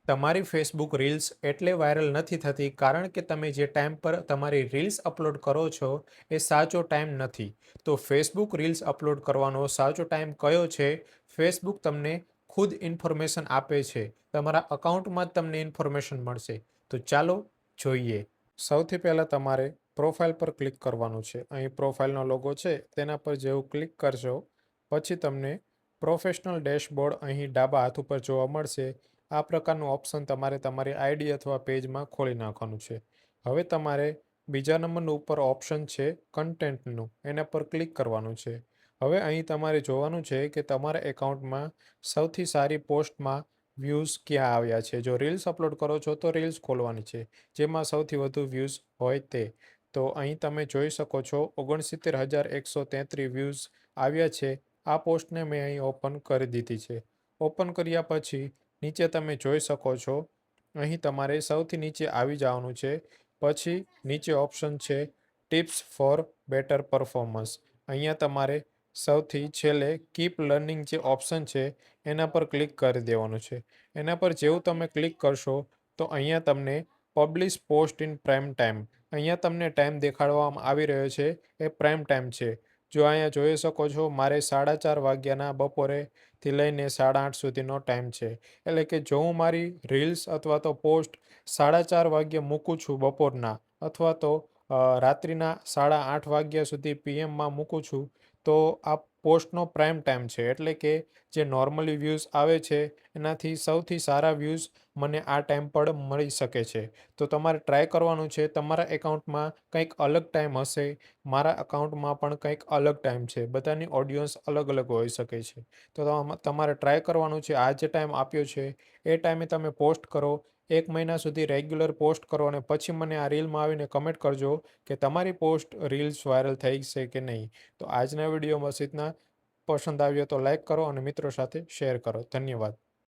તમારી Facebook reels એટલે viral નથી થતી કારણ કે તમે જે ટાઈમ પર તમારી રીલ્સ અપલોડ કરો છો એ સાચો ટાઈમ નથી. તો ફેસબુક રીલ્સ અપલોડ કરવાનો સાચો ટાઈમ કયો છે? ફેસબુક તમને ખુદ ઇન્ફોર્મેશન આપે છે. તમારા અકાઉન્ટમાં જ તમને ઇન્ફોર્મેશન મળશે. તો ચાલો જોઈએ. સૌથી પહેલાં તમારે પ્રોફાઇલ પર ક્લિક કરવાનું છે. અહીં પ્રોફાઇલનો લોગો છે તેના પર જેવું ક્લિક કરશો પછી તમને પ્રોફેશનલ ડેશબોર્ડ અહીં ડાબા હાથ ઉપર જોવા મળશે. આ પ્રકારનું ઓપ્શન તમારે તમારી આઈડી અથવા પેજમાં ખોલી નાખવાનું છે. હવે તમારે બીજા નંબરનું ઉપર ઓપ્શન છે કન્ટેન્ટનું, એના પર ક્લિક કરવાનું છે. હવે અહીં તમારે જોવાનું છે કે તમારા એકાઉન્ટમાં સૌથી સારી પોસ્ટમાં વ્યૂઝ ક્યાં આવ્યા છે. જો રીલ્સ અપલોડ કરો છો તો રીલ્સ ખોલવાની છે, જેમાં સૌથી વધુ વ્યૂઝ હોય તે. તો અહીં તમે જોઈ શકો છો 69,133 વ્યૂઝ આવ્યા છે. આ પોસ્ટને મેં અહીં ઓપન કરી દીધી છે. ઓપન કર્યા પછી નીચે તમે જોઈ શકો છો અહીં તમારે સૌથી નીચે આવી જવાનું છે. પછી નીચે ઓપ્શન છે ટિપ્સ ફોર બેટર પરફોર્મન્સ. અહીંયા તમારે સૌથી છેલ્લે કીપ લર્નિંગ જે ઓપ્શન છે એના પર ક્લિક કરી દેવાનું છે. એના પર જેવું તમે ક્લિક કરશો તો અહીંયા તમને publish post in prime time, અહીંયા તમને ટાઈમ દેખાડવામાં આવી રહ્યો છે એ પ્રાઇમ ટાઈમ છે. જો અહીંયા જોઈ શકો છો મારે 4:30 વાગ્યાના બપોરેથી લઈને 8:30 સુધીનો ટાઈમ છે. એટલે કે જો હું મારી રીલ્સ અથવા તો પોસ્ટ 4:30 વાગ્યે મૂકું છું બપોરના, અથવા તો રાત્રિના 8:30 વાગ્યા સુધી પીએમમાં મૂકું છું, તો આ પોસ્ટનો પ્રાઇમ ટાઈમ છે. એટલે કે જે નોર્મલી વ્યૂઝ આવે છે એનાથી સૌથી સારા વ્યૂઝ મને આ ટાઈમ પર મળી શકે છે. તો તમારે ટ્રાય કરવાનું છે. તમારા એકાઉન્ટમાં કંઈક અલગ ટાઈમ હશે, મારા અકાઉન્ટમાં પણ કંઈક અલગ ટાઈમ છે. બધાની ઓડિયન્સ અલગ અલગ હોઈ શકે છે. તો તમારે ટ્રાય કરવાનું છે. આ જે ટાઈમ આપ્યો છે એ ટાઈમે તમે પોસ્ટ કરો. 1 મહિના સુધી રેગ્યુલર પોસ્ટ કરો અને પછી મને આ રીલમાં આવીને કમેન્ટ કરજો કે તમારી પોસ્ટ રીલ્સ વાયરલ થઈ છે કે નહીં. તો આજના વિડીયોમાં બસ ઇતના. પસંદ આવ્યો તો લાઈક કરો અને મિત્રો સાથે શેર કરો. ધન્યવાદ.